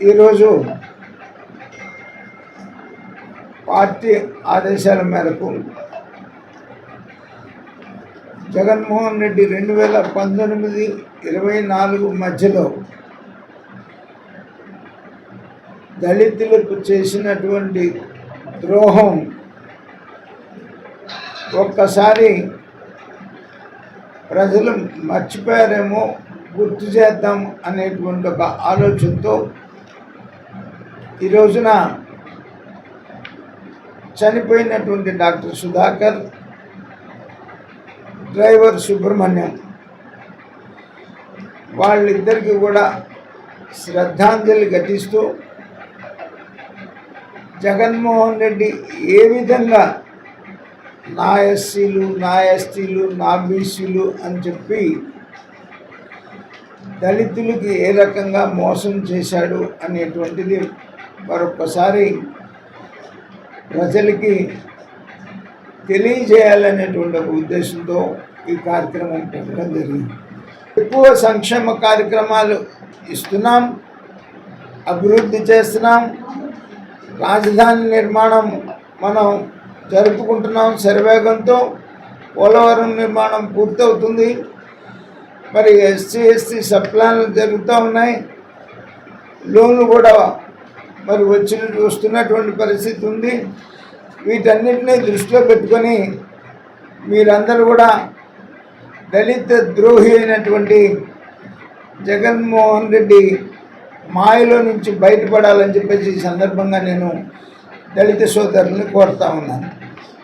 ఈరోజు పార్టీ ఆదేశాల మేరకు జగన్మోహన్ రెడ్డి 2019-24 మధ్యలో దళితులకు చేసినటువంటి ద్రోహం ఒక్కసారి ప్రజలు మర్చిపోయారేమో, గుర్తు చేద్దాం అనేటువంటి ఒక ఆలోచనతో ఈ రోజున చనిపోయినటువంటి డాక్టర్ సుధాకర్, డ్రైవర్ సుబ్రహ్మణ్యం వాళ్ళిద్దరికీ కూడా శ్రద్ధాంజలి ఘటిస్తూ జగన్మోహన్ రెడ్డి ఏ విధంగా నా ఎస్సీలు, నా ఎస్టీలు, నా బీసీలు అని చెప్పి దళితులకి ఏ రకంగా మోసం చేశాడు అనేటువంటిది మరొకసారి ప్రజలకి తెలియజేయాలనేటువంటి ఒక ఉద్దేశంతో ఈ కార్యక్రమం పెట్టడం జరిగింది. ఎక్కువ సంక్షేమ కార్యక్రమాలు ఇస్తున్నాం, అభివృద్ధి చేస్తున్నాం, రాజధాని నిర్మాణం మనం జరుపుకుంటున్నాం శరవేగంతో. పోలవరం నిర్మాణం పూర్తవుతుంది. మరి ఎస్సీ సప్లాన్లు జరుగుతూ ఉన్నాయి. లోన్లు కూడా మరి వస్తున్నటువంటి పరిస్థితి ఉంది. వీటన్నిటినీ దృష్టిలో పెట్టుకొని మీరందరూ కూడా దళిత ద్రోహి అయినటువంటి జగన్మోహన్ రెడ్డి మాయలో నుంచి బయటపడాలని చెప్పేసి ఈ సందర్భంగా నేను దళిత సోదరుల్ని కోరుతా ఉన్నాను.